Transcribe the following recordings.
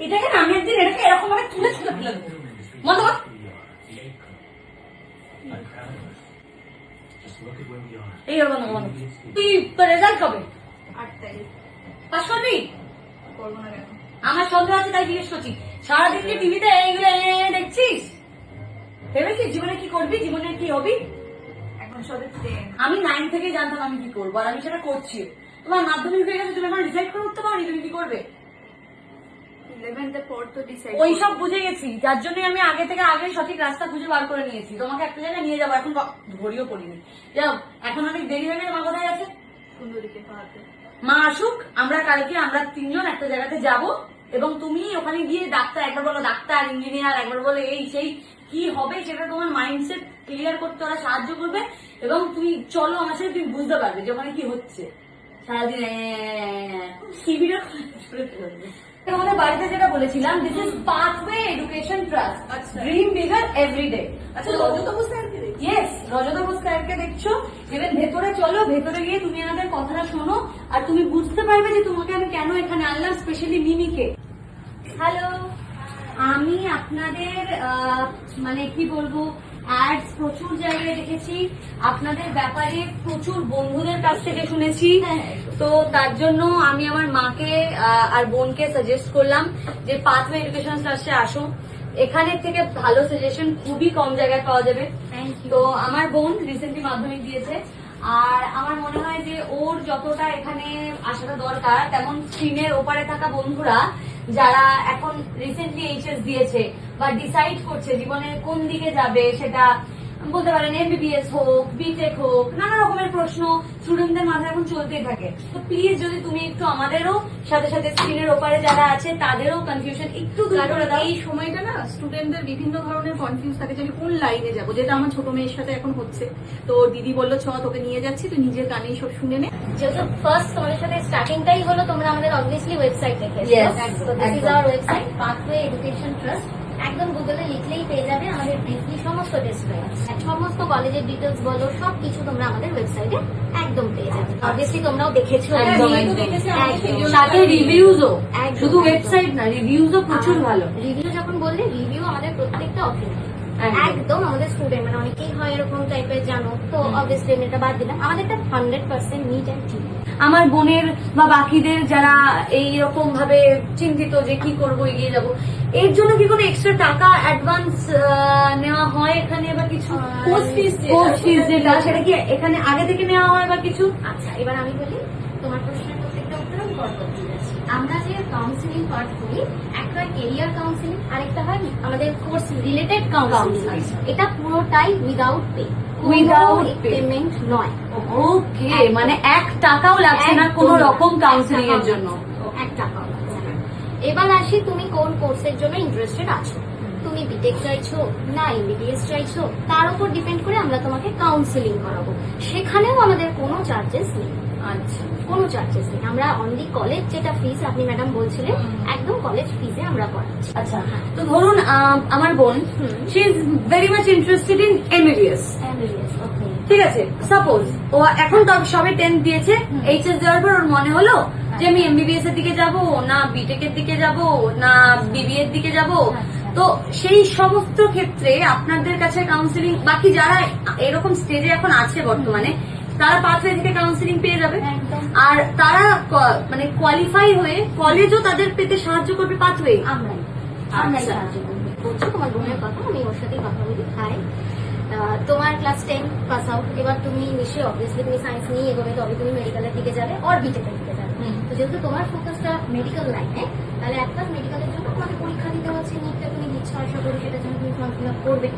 এটাকে না আমি একদিন এটাকে এরকম ভাবে তুলে তুলে ফেলে দেবো। বন্ধ কর। এই বন্ধ বন্ধ। তুই তোর রেজাল্ট কবে? 8 তারিখ। পাস করবি? করবো না কেন? আমার সন্দেহ আছে তাই জিজ্ঞেস করছি। সারাদিন কি টিভিতে এইগুলো দেখছিস? ভেবেছিস জীবনে কি করবি, জীবনে কি হবি? এখন সবে 10। আমি 9 থেকে জানতাম আমি কি করবো, আর আমি সেটা করছি। তোমার মাধ্যমিক হয়ে গেছে, তুমি এখন ডিসাইড করে উঠতে পারো তুমি কি করবে। 11th পর তো ডিসাইড। ওই সব বুঝে গেছি, যার জন্য আমি আগে থেকে আগে সঠিক রাস্তা খুঁজে বার করে নিয়েছি। তোমাকে একটা জায়গায় নিয়ে যাবো, এখন ধরিও পড়িনি। যাও, এখন অনেক দেরি হয়ে গেলে মা কোথায় আছে? সুন্দরীকে পাহাড়ে। মা আসুক, আমরা কালকে আমরা 3 জন একটা জায়গাতে যাব, এবং তুমি ওখানে গিয়ে ডাক্তার, একবার বলো ডাক্তার, ইঞ্জিনিয়ার, একবার বলো এই সেই কি হবে সেটা তোমার মাইন্ডসেট ক্লিয়ার করতে ওরা সাহায্য করবে। এবং তুমি চলো আমার সাথে, তুমি বুঝতে পারবে যে ওখানে কি হচ্ছে। সারাদিন টিভিটা তোমাদের বাড়িতে যেটা বলেছিলাম, this is Pathway Education Trust, dream bigger everyday. আচ্ছা, রজত বোস স্যারকে দেখি। ইয়েস, রজত বোস স্যারকে দেখছো। এবার ভেতরে চলো, ভেতরে গিয়ে তুমি আমাদের কথাটা শোনো, আর তুমি বুঝতে পারবে যে তোমাকে আমি কেন এখানে আনলাম, স্পেশালি মিমিকে। হ্যালো, আমি আপনাদের মানে কি বলবো, অ্যাডস প্রচুর জায়গায় দেখেছি, আপনাদের ব্যাপারে প্রচুর বন্ধুদের কাছ থেকে শুনেছি। তো তার জন্য আমি আমার মাকে আর বোনকে সাজেস্ট করলাম যে পাথওয়ে এডুকেশন ট্রাস্টে আসো। এখানের থেকে ভালো সাজেশন খুবই কম জায়গায় পাওয়া যাবে। তো আমার বোন রিসেন্টলি মাধ্যমিক দিয়েছে, আর আমার মনে হয় যে ওর যতটা এখানে আসাটা দরকার, তেমন স্ক্রিনের ওপারে থাকা বন্ধুরা যারা এখন রিসেন্টলি এইচএস দিয়েছে বা ডিসাইড করছে জীবনে কোন দিকে যাবে, সেটা বলতে পারেন এমবিবিএস হোক, বিটেক হোক, নানা রকমের প্রশ্ন স্টুডেন্টদের মাথায় এখন চলতেই থাকে। তো প্লিজ যদি তুমি একটু আমাদেরও সাথে সাথে স্ক্রিনের ওপারে যারা আছে তাদেরও কনফিউশন একটু দূর করে দাও। এই সময়টা না স্টুডেন্টদের বিভিন্ন ধরনের কনফিউজ থাকে যে আমি কোন লাইনে যাবো, যেটা আমার ছোট মেয়ের সাথে এখন হচ্ছে। তো দিদি বললো চ তোকে নিয়ে যাচ্ছি, তুই নিজের কানেই সব শুনে নে। যেহেতু ফার্স্ট তোমাদের সাথে স্টার্টিংটাই হলো, তোমরা আমাদের অবভিয়াসলি ওয়েবসাইট দেখে ওয়েবসাইট পাথওয়ে এডুকেশন ট্রাস্ট। একদম গুগলে লিখলেই পেয়ে যাবে আমাদের ব্রিফলি সমস্ত ডিসপ্লে, সমস্ত কলেজের ডিটেলস বলো সবকিছু তোমরা আমাদের ওয়েবসাইটে একদম পেয়ে যাবে। অবভিয়াসলি তোমরাও দেখেছো, সাথে রিভিউজও, শুধু ওয়েবসাইট না, রিভিউজও প্রচুর ভালো। রিভিউ যখন বললে, রিভিউ আমাদের প্রত্যেকটা অফিস একদম আমাদের স্টুডেন্ট, মানে অনেকেই হয় এরকম টাইপের জানো, তো অবভিয়াসলি আমি এটা বাদ দিলাম। আমাদেরটা 100% নিট অ্যান্ড ক্লিন। আমার বোনের বা বাকিদের যারা এইরকম ভাবে চিন্তিত যে কি করব, এগিয়ে যাব, এর জন্য কি কোনো এক্সট্রা টাকা অ্যাডভান্স নেওয়া হয় এখানে বা কিছু? কোর্স ফিস যেটা, সেটা কি এখানে আগে থেকে নেওয়া হয় বা কিছু? আচ্ছা, এবার আমি বলি, তোমার প্রশ্নের প্রত্যেকটা উত্তর আমি পরপর দিয়ে যাচ্ছি। আমরা যে কাউন্সিলিং পার্ট করি, একটা কেরিয়ার কাউন্সিলিং, আরেকটা হয় আমাদের কোর্স রিলেটেড কাউন্সিলিং। এটা পুরোটাই উইদাউট পে, উইদাউট পেমেন্ট নয়। ওকে, মানে 1 টাকাও লাগছে না কোন রকম কাউন্সিলিং এর জন্য? 1 টাকাও লাগছে না। এবার আসি, তুমি কোন কোর্সের জন্য ইন্টারেস্টেড আছো, তুমি বিটেক চাইছো না এমবিবিএস চাইছো, তার উপর ডিপেন্ড করে আমরা তোমাকে কাউন্সিলিং করাবো। সেখানেও আমাদের কোনো চার্জেস নেই। আচ্ছা, কোনো চার্জেস নেই। আমরা অনলি কলেজ যেটা ফিস আপনি ম্যাডাম বলছিলেন, একদম কলেজ ফিসে আমরা করাচ্ছি। আচ্ছা, তো ধরুন আমার বোন, she is very much interested in MBBS, ঠিক আছে, সাপোজ ও এখন তো সবে 10 দিয়েছে, এইচএস দেওয়ার পর ওর মনে হলো যে আমি এমবিবিএস এর দিকে যাব না বিটেক এর দিকে যাব না বিবিএ এর দিকে যাব। তো সেই সমস্ত ক্ষেত্রে আপনাদের কাছে কাউন্সিলিং, বাকি যারা এরকম স্টেজে এখন আছে বর্তমানে, তারা পাথওয়ে থেকে কাউন্সিলিং পেয়ে যাবে। আর তারা মানে কোয়ালিফাই হয়ে কলেজও তাদের পেতে সাহায্য করবে পাথওয়ে। আমরাই সাহায্য করবো। বলছি তোমার বোনের কথা, আমি ওর সাথেই কথা বলি। হাই, তোমার ক্লাস 10 পাস আউট, এবার তুমি নিশ্চয়ই অবভিয়াসলি তুমি সায়েন্স নিয়ে এগোবে, তবে তুমি মেডিকেলের দিকে যাবে আর বিটেকের দিকে যাবে। তো যেহেতু তোমার ফোকাসটা মেডিকেল লাইনে, তাহলে একটা মেডিকেলের জন্য তোমাকে পরীক্ষা দিতে হচ্ছে, নিটটা তুমি দিচ্ছ, আশা করি সেটার জন্য তুমি ফর্ম ফিল আপ করবে।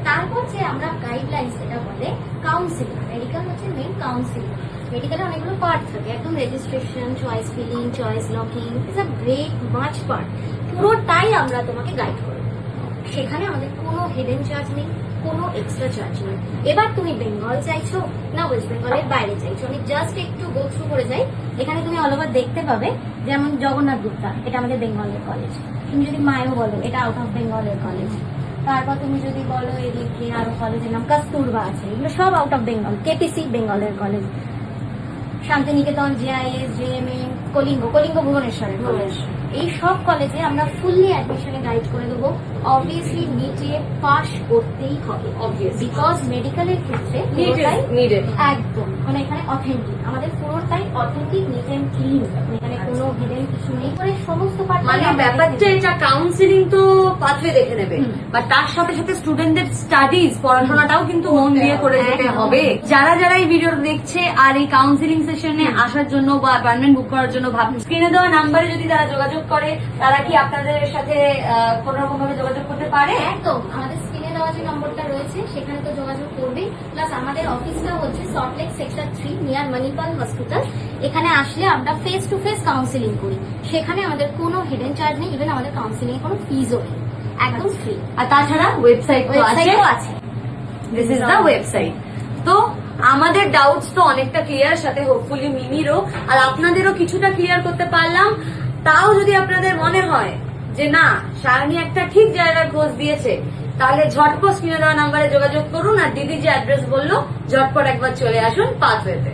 তারপর যে আমরা গাইডলাইন্স যেটা বলে কাউন্সিলিং, মেডিকেল হচ্ছে মেইন কাউন্সিলিং। মেডিকেলে অনেকগুলো পার্ট থাকে, একদম registration, choice filling, choice locking, is a great much part. পুরোটাই আমরা তোমাকে গাইড করবো। সেখানে আমাদের কোনো হিডেন চার্জ নেই, কোনো এক্সট্রা চার্জ নেই। এবার তুমি বেঙ্গল চাইছো না ওয়েস্ট বেঙ্গলের বাইরে চাইছো, আমি জাস্ট একটু গো থ্রু করে যাই। এখানে তুমি অল ওভার দেখতে পাবে, যেমন জগন্নাথ গুপ্তা, এটা আমাদের বেঙ্গলের কলেজ। তুমি যদি মায়ও বলো, এটা আউট অফ বেঙ্গলের কলেজ। তারপর তুমি যদি বলো এদিকে আরো কলেজের নাম কস্তুরবা আছে, এগুলো সব আউট অফ বেঙ্গল। কেপিসি বেঙ্গলের college, Santiniketan, JIS, JMA, Kalinga ভুবনেশ্বরের কলেজ, এই সব কলেজে আমরা ফুললি অ্যাডমিশনে গাইড করে দেবো। অবভিয়াসলি নিটে পাস করতেই হবে, Obviously. বিকজ মেডিকেলের ক্ষেত্রে Neat is পুরোটাই needed. একদম মানে এখানে অথেন্টিক, আমাদের পুরোটাই অথেন্টিক, নিট এন্ড ক্লিন, এখানে কোনো হিডেন কিছু নেই। করে সমস্ত part মানে আমরা ব্যাপারটা দেখে এটা কাউন্সিলিং তো পাথওয়ে দেখে নেবে, বাট তার সাথে সাথে স্টুডেন্টদের স্টাডিজ পড়াশোনাটাও কিন্তু মন দিয়ে করে যেতে একদম। হবে। যারা যারা এই ভিডিও দেখছে আর এই কাউন্সিলিং সেশনে আসার জন্য বা অ্যাপয়েন্টমেন্ট বুক করার জন্য ভাবছে, স্ক্রিনে দেওয়া নাম্বারে যদি তারা যোগাযোগ করে, তারা কি আপনাদের সাথে কোন রকম ভাবে যোগাযোগ করতে পারে? একদম আমাদের স্ক্রিনে দেওয়া যে নম্বরটা রয়েছে সেখানে তো যোগাযোগ করবে। প্লাস আমাদের অফিসটা হচ্ছে Salt Lake sector 3 near Manipal hospital. এখানে আসলে আমরা ফেস টু ফেস কাউন্সিলিং করি, সেখানে আমাদের কোনো হিডেন চার্জ নেই, ইভেন আমাদের কাউন্সিলিং এর কোনো ফিজও নেই, একদম ফ্রি। আর তাছাড়া ওয়েবসাইট তো আছে, ওয়েবসাইটও আছে। This is the website. তো আমাদের ডাউটস তো অনেকটা ক্লিয়ার, সাথে হোপফুলি মিমিরও আর আপনাদেরও কিছুটা ক্লিয়ার করতে পারলাম। তাও যদি আপনাদের মনে হয় যে না সায়নী একটা ঠিক জায়গায় খোঁজ দিয়েছে, তাহলে ঝটপট স্ক্রিনে দেওয়া নাম্বারে যোগাযোগ করুন, আর দিদি যে অ্যাড্রেস বললো ঝটপট একবার চলে আসুন পাথওয়েতে।